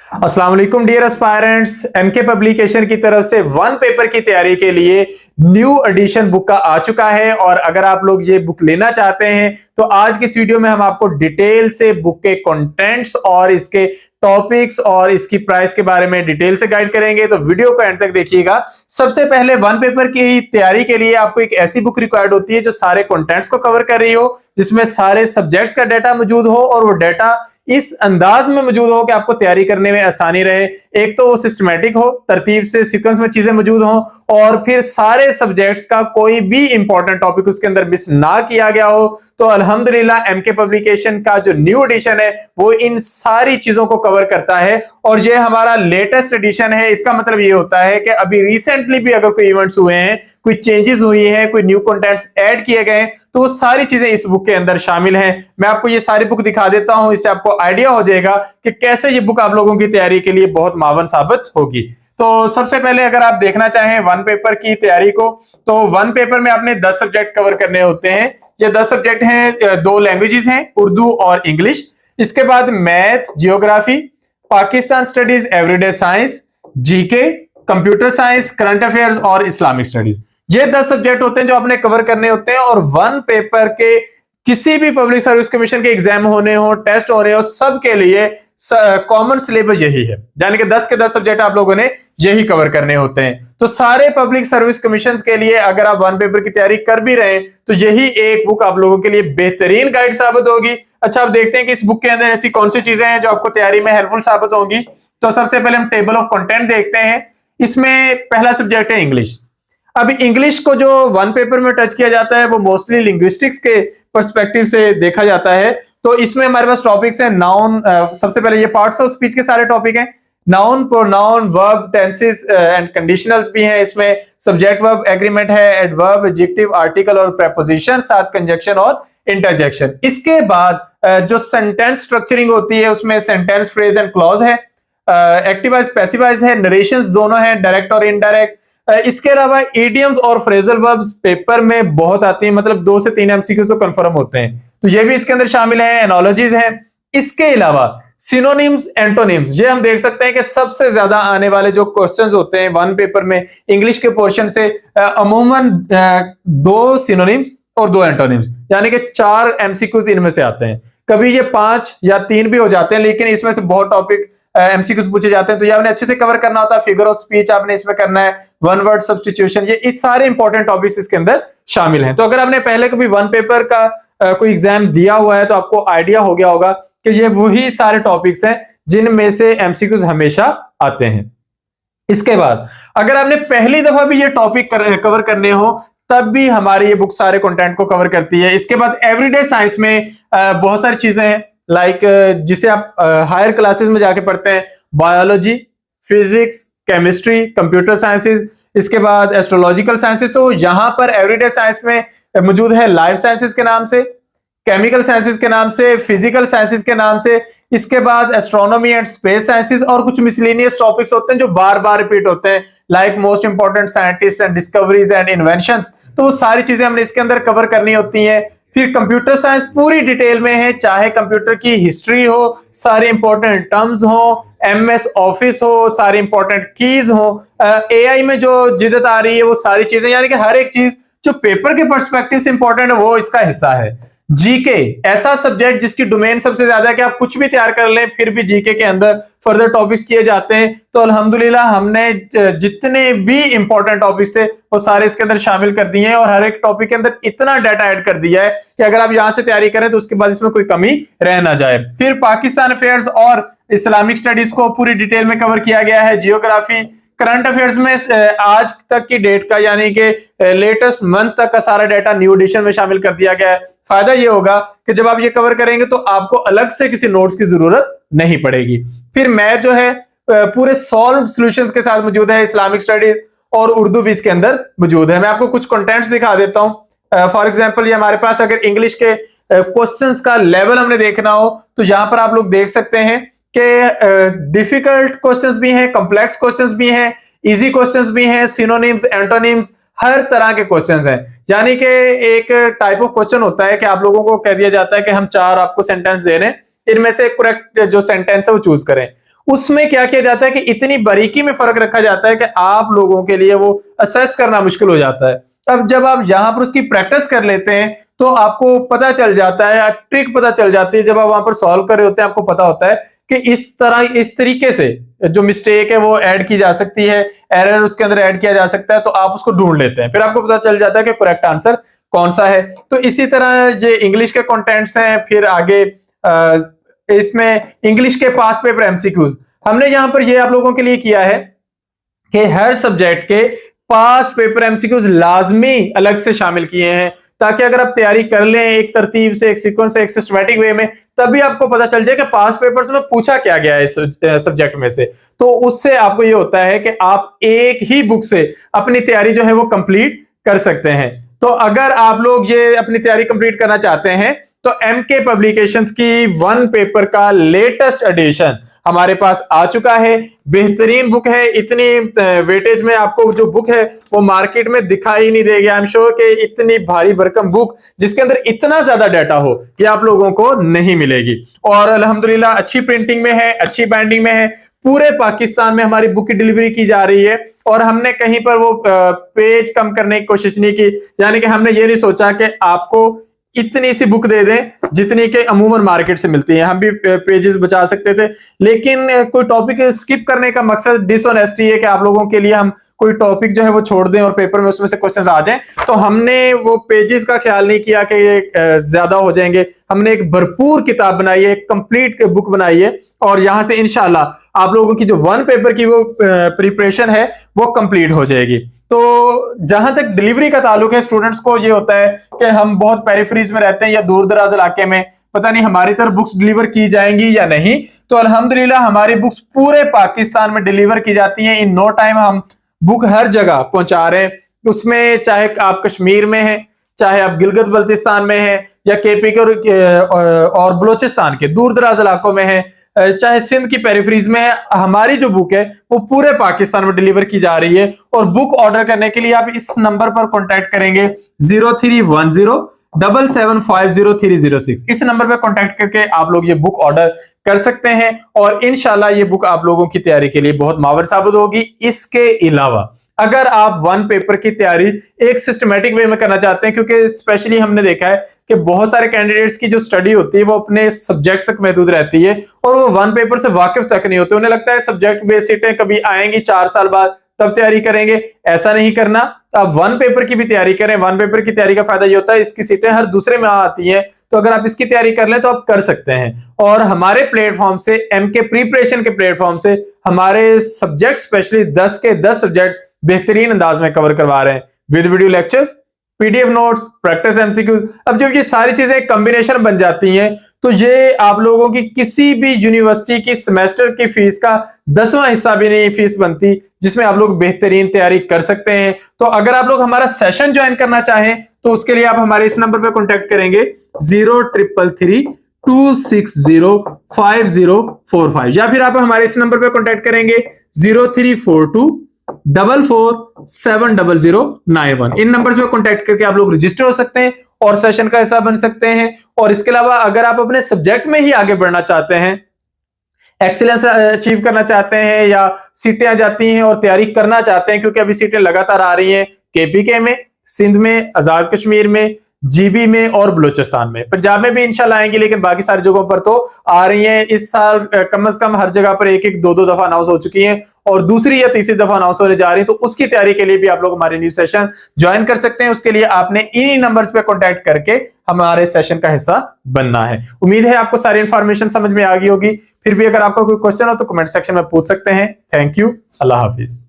अस्सलाम वालेकुम dear aspirants. MK publication की तरफ से वन पेपर की तैयारी के लिए न्यू एडिशन बुक का आ चुका है और अगर आप लोग ये बुक लेना चाहते हैं तो आज की इस वीडियो में हम आपको डिटेल से बुक के कंटेंट्स और इसके टॉपिक्स और इसकी प्राइस के बारे में डिटेल से गाइड करेंगे, तो वीडियो को एंड तक देखिएगा। सबसे पहले वन पेपर की तैयारी के लिए आपको एक ऐसी बुक रिक्वायर्ड होती है जो सारे कंटेंट्स को कवर कर रही हो, जिसमें सारे सब्जेक्ट्स का डाटा मौजूद हो और वो डाटा इस अंदाज में मौजूद हो कि आपको तैयारी करने में आसानी रहे। एक तो वो सिस्टमैटिक हो, तरतीब से सीक्वेंस में चीजें मौजूद हो और फिर सारे सब्जेक्ट्स का कोई भी इंपॉर्टेंट टॉपिक उसके अंदर मिस ना किया गया हो। तो अल्हम्दुलिल्लाह एमके पब्लिकेशन का जो न्यू एडिशन है वो इन सारी चीजों को कवर करता है और ये हमारा लेटेस्ट एडिशन है। इसका मतलब ये होता है कि अभी रिसेंटली भी अगर कोई इवेंट्स हुए हैं, कोई चेंजेस हुई है, कोई न्यू कंटेंट्स ऐड किए गए, तो वो सारी चीजें इस बुक के अंदर शामिल हैं। मैं आपको ये सारी बुक दिखा देता हूं, इससे आपको आइडिया हो जाएगा कि कैसे ये बुक आप लोगों की तैयारी के लिए बहुत मावन साबित होगी। तो सबसे पहले अगर आप देखना चाहें वन पेपर की तैयारी को, तो वन पेपर में आपने 10 सब्जेक्ट कवर करने होते हैं। ये 10 सब्जेक्ट हैं, 2 लैंग्वेजेस हैं, उर्दू और इंग्लिश। इसके बाद math, geography, Pakistan studies, everyday science, GK, computer science, current affairs और इस्लामिक स्टडीज। ये 10 सब्जेक्ट होते हैं जो आपने कवर करने होते हैं और वन पेपर के किसी भी पब्लिक सर्विस कमीशन के एग्जाम होने हो, टेस्ट हो रहे हो, सब के लिए कॉमन सिलेबस यही है, यानी कि 10 के 10 सब्जेक्ट आप लोगों ने यही कवर करने होते हैं। तो सारे पब्लिक सर्विस कमीशन के लिए अगर आप वन पेपर की तैयारी कर भी रहे हैं तो यही एक बुक आप लोगों के लिए बेहतरीन गाइड साबित होगी। अच्छा, आप देखते हैं कि इस बुक के अंदर ऐसी कौन सी चीजें हैं जो आपको तैयारी में हेल्पफुल साबित होंगी। तो सबसे पहले हम टेबल ऑफ कंटेंट देखते हैं। इसमें पहला सब्जेक्ट है इंग्लिश। अभी इंग्लिश को जो वन पेपर में टच किया जाता है वो मोस्टली लिंग्विस्टिक्स के पर्सपेक्टिव से देखा जाता है। तो इसमें हमारे पास टॉपिक्स हैं नाउन, सबसे पहले ये पार्ट्स ऑफ स्पीच के सारे टॉपिक हैं। Noun, pronoun, verb, tenses and conditionals भी हैं इसमें। सब्जेक्ट वर्ब एग्रीमेंट है, एडवर्ब, एडजेक्टिव, आर्टिकल और प्रेपोजिशन, साथ कंजंक्शन और इंटरजेक्शन। इसके बाद जो सेंटेंस स्ट्रक्चरिंग होती है उसमें सेंटेंस, फ्रेज एंड क्लॉज है, एक्टिवाइज, पैसिवाइज है, नरेशंस दोनों हैं, डायरेक्ट और इनडायरेक्ट। इसके अलावा इडियम्स और फ्रेजल वर्ब्स पेपर में बहुत आती हैं, मतलब 2 से 3 एमसीक्यूज तो कंफर्म होते हैं, तो ये भी इसके अंदर शामिल है। एनोलॉजीज है। इसके अलावा सिनोनिम्स, एंटोनिम्स, ये हम देख सकते हैं कि सबसे ज्यादा आने वाले जो क्वेश्चंस होते हैं वन पेपर में इंग्लिश के पोर्शन से अमूमन 2 सिनोनिम्स और 2 एंटोनिम्स, यानी कि 4 एमसीक्यूज इनमें से आते हैं। कभी ये 5 या 3 भी हो जाते हैं, लेकिन इसमें से बहुत टॉपिक एमसीक्यूज पूछे जाते हैं, तो ये आपने अच्छे से कवर करना होता है। फिगर ऑफ स्पीच आपने इसमें करना है, वन वर्ड सब्स्टिट्यूशन, ये सारे इंपॉर्टेंट टॉपिक्स इसके अंदर शामिल हैं। तो अगर आपने पहले कभी वन पेपर का कोई एग्जाम दिया हुआ है तो आपको आइडिया हो गया होगा कि ये वही सारे टॉपिक्स हैं जिनमें से एमसीक्यूज हमेशा आते हैं। इसके बाद अगर आपने पहली दफा भी ये टॉपिक कवर करने हो तब भी हमारी ये बुक सारे कंटेंट को कवर करती है। इसके बाद एवरीडे साइंस में बहुत सारी चीजें हैं, लाइक जिसे आप हायर क्लासेस में जाके पढ़ते हैं, biology, physics, chemistry, computer sciences, इसके बाद एस्ट्रोलॉजिकल साइंसेज। तो यहां पर एवरीडे साइंस में मौजूद है लाइफ साइंसेज के नाम से, केमिकल साइंसेज के नाम से, फिजिकल साइंसेज के नाम से। इसके बाद एस्ट्रोनॉमी एंड स्पेस साइंसेज और कुछ मिसलेनियस टॉपिक्स होते हैं जो बार बार रिपीट होते हैं, like most important scientist and discoveries and inventions. तो वो सारी चीजें हमने इसके अंदर कवर करनी होती हैं। फिर कंप्यूटर साइंस पूरी डिटेल में है, चाहे कंप्यूटर की हिस्ट्री हो, सारे इंपॉर्टेंट टर्म्स हो, एमएस ऑफिस हो, सारी इंपॉर्टेंट कीज हो, एआई में जो जिद्दत आ रही है वो सारी चीजें, यानी कि हर एक चीज जो पेपर के पर्सपेक्टिव से इंपॉर्टेंट है वो इसका हिस्सा है। जीके ऐसा सब्जेक्ट जिसकी डोमेन सबसे ज्यादा है कि आप कुछ भी तैयार कर लें फिर भी जीके के अंदर फर्दर टॉपिक्स किए जाते हैं। तो अल्हम्दुलिल्लाह हमने जितने भी इंपॉर्टेंट टॉपिक्स थे वो सारे इसके अंदर शामिल कर दिए हैं और हर एक टॉपिक के अंदर इतना डाटा ऐड कर दिया है कि अगर आप यहां से तैयारी करें तो उसके बाद इसमें कोई कमी रह ना जाए। फिर पाकिस्तान अफेयर्स और इस्लामिक स्टडीज को पूरी डिटेल में कवर किया गया है। जियोग्राफी, करंट अफेयर्स में आज तक की डेट का, यानी कि लेटेस्ट मंथ तक का सारा डाटा न्यू एडिशन में शामिल कर दिया गया है। फायदा ये होगा कि जब आप ये कवर करेंगे तो आपको अलग से किसी नोट्स की जरूरत नहीं पड़ेगी। फिर मैथ जो है पूरे सॉल्व सॉल्यूशंस के साथ मौजूद है। इस्लामिक स्टडीज और उर्दू भी इसके अंदर मौजूद है। मैं आपको कुछ कंटेंट्स दिखा देता हूं। फॉर एग्जांपल ये हमारे पास अगर इंग्लिश के क्वेश्चंस का लेवल हमने देखना हो तो यहां पर आप लोग देख सकते हैं कि डिफिकल्ट क्वेश्चंस भी हैं, कॉम्प्लेक्स क्वेश्चंस भी हैं, इजी क्वेश्चंस भी हैं, सिनोनिम्स, एंटोनिम्स, हर तरह के क्वेश्चंस हैं। यानी कि एक टाइप ऑफ क्वेश्चन होता है कि आप लोगों को कह दिया जाता है कि हम 4 आपको सेंटेंस दे रहे हैं, इनमें से करेक्ट जो सेंटेंस है वो चूज करें। उसमें क्या किया जाता है कि इतनी बारीकी में फर्क रखा जाता है कि आप लोगों के लिए वो असेस करना मुश्किल हो जाता है। अब जब आप यहां पर उसकी प्रैक्टिस कर लेते हैं तो आपको पता चल जाता है, ट्रिक पता चल जाती है। जब आप वहां पर सॉल्व कर रहे होते हैं आपको पता होता है कि इस तरीके से जो मिस्टेक है वो ऐड की जा सकती है, एरर उसके अंदर ऐड किया जा सकता है, तो आप उसको ढूंढ लेते हैं, फिर आपको पता चल जाता है कि करेक्ट आंसर कौन सा है। तो इसी तरह ये इंग्लिश के कंटेंट्स हैं। फिर आगे इसमें इंग्लिश के पास्ट पेपर एमसीक्यूज हमने यहां पर ये आप लोगों के लिए किया है कि हर सब्जेक्ट के पास्ट पेपर एमसीक्यूज लाजमी अलग से शामिल किए हैं, ताकि अगर आप तैयारी कर लें एक तरतीब से, एक सीक्वेंस से, एक सिस्टमैटिक वे में, तभी आपको पता चल जाए कि पास्ट पेपर्स में पूछा क्या गया है इस सब्जेक्ट में से। तो उससे आपको ये होता है कि आप एक ही बुक से अपनी तैयारी जो है वो कंप्लीट कर सकते हैं। तो अगर आप लोग ये अपनी तैयारी कंप्लीट करना चाहते हैं तो एमके पब्लिकेशंस की वन पेपर का लेटेस्ट एडिशन हमारे पास आ चुका है। बेहतरीन बुक है, इतनी वेटेज में आपको जो बुक है वो मार्केट में दिखाई नहीं देगी। आई एम श्योर कि इतनी भारी भरकम बुक जिसके अंदर इतना ज्यादा डाटा हो ये आप लोगों को नहीं मिलेगी। और अल्हम्दुलिल्लाह अच्छी प्रिंटिंग में है, अच्छी बाइंडिंग में है। पूरे पाकिस्तान में हमारी बुक की डिलीवरी की जा रही है और हमने कहीं पर वो पेज कम करने की कोशिश नहीं की, यानी कि हमने ये नहीं सोचा कि आपको इतनी सी बुक दे दें जितनी के अमूमन मार्केट से मिलती है। हम भी पेजेस बचा सकते थे, लेकिन कोई टॉपिक स्किप करने का मकसद डिसऑनेस्टी है कि आप लोगों के लिए हम कोई टॉपिक जो है वो छोड़ दें और पेपर में उसमें से क्वेश्चंस आ जाएं। तो हमने वो पेजेस का ख्याल नहीं किया कि ये ज्यादा हो जाएंगे। हमने एक भरपूर किताब बनाई है, एक कंप्लीट बुक बनाई है, और यहां से इंशाल्लाह आप लोगों की जो वन पेपर की वो प्रिपरेशन है वो कंप्लीट हो जाएगी। तो जहां तक डिलीवरी का ताल्लुक है, स्टूडेंट्स को ये होता है कि हम बहुत पेरिफेरीज में रहते हैं या दूर दराज इलाके में, पता नहीं हमारी तरफ बुक्स डिलीवर की जाएंगी या नहीं। तो अल्हम्दुलिल्लाह हमारी बुक्स पूरे पाकिस्तान में डिलीवर की जाती हैं। इन नो टाइम हम बुक हर जगह पहुंचा रहे हैं। उसमें चाहे आप कश्मीर में हैं, चाहे आप गिलगित बल्तिस्तान में हैं, या केपी के और बलोचिस्तान के दूर दराज इलाकों में हैं, चाहे सिंध की पेरिफेरीज में है, हमारी जो बुक है वो पूरे पाकिस्तान में डिलीवर की जा रही है। और बुक ऑर्डर करने के लिए आप इस नंबर पर कांटेक्ट करेंगे 031077500306। इस नंबर पर कांटेक्ट करके आप लोग ये बुक ऑर्डर कर सकते हैं और इंशाल्लाह ये बुक आप लोगों की तैयारी के लिए बहुत मावर साबित होगी। इसके अलावा अगर आप वन पेपर की तैयारी एक सिस्टमैटिक वे में करना चाहते हैं, क्योंकि स्पेशली हमने देखा है कि बहुत सारे कैंडिडेट्स की जो स्टडी होती है वो अपने सब्जेक्ट तक महदूद रहती है और वो वन पेपर से वाकिफ तक नहीं होते। उन्हें लगता है सब्जेक्ट बेस्ड सीटें कभी आएंगी 4 साल बाद तब तैयारी करेंगे, ऐसा नहीं करना। आप वन पेपर की भी तैयारी करें। वन पेपर की तैयारी का फायदा ये होता है इसकी सीटें हर दूसरे में आती हैं, तो अगर आप इसकी तैयारी कर लें तो आप कर सकते हैं। और हमारे प्लेटफॉर्म से, एमके प्रिपरेशन के प्लेटफॉर्म से, हमारे सब्जेक्ट स्पेशली 10 के 10 सब्जेक्ट बेहतरीन अंदाज में कवर करवा रहे हैं with video lectures, PDF notes, practice MCQs. अब जब ये सारी चीजें कॉम्बिनेशन बन जाती हैं तो ये आप लोगों की किसी भी यूनिवर्सिटी की सेमेस्टर की फीस का 10वां हिस्सा भी नहीं फीस बनती, जिसमें आप लोग बेहतरीन तैयारी कर सकते हैं। तो अगर आप लोग हमारा सेशन ज्वाइन करना चाहें तो उसके लिए आप हमारे इस नंबर पर कॉन्टेक्ट करेंगे 0333260545, या फिर आप हमारे इस नंबर पर कॉन्टेक्ट करेंगे 0342447091। इन नंबर्स पे कांटेक्ट करके आप लोग रजिस्टर हो सकते हैं और सेशन का हिस्सा बन सकते हैं। और इसके अलावा अगर आप अपने सब्जेक्ट में ही आगे बढ़ना चाहते हैं, एक्सीलेंस अचीव करना चाहते हैं, या सीटें आ जाती हैं और तैयारी करना चाहते हैं, क्योंकि अभी सीटें लगातार आ रही हैं केपीके में, सिंध में, आजाद कश्मीर में, जीबी में और बलूचिस्तान में। पंजाब में भी इंशाल्लाह आएंगी, लेकिन बाकी सारी जगहों पर तो आ रही हैं। इस साल कम से कम हर जगह पर एक एक दो दो दफा अनाउंस हो चुकी हैं और दूसरी या तीसरी दफा अनाउंस होने जा रही है। तो उसकी तैयारी के लिए भी आप लोग हमारे न्यू सेशन ज्वाइन कर सकते हैं। उसके लिए आपने इन्हीं नंबर्स पे कांटेक्ट करके हमारे सेशन का हिस्सा बनना है। उम्मीद है आपको सारी इंफॉर्मेशन समझ में आ गई होगी। फिर भी अगर आपका कोई क्वेश्चन हो तो कमेंट सेक्शन में पूछ सकते हैं। Thank you, Allah Hafiz.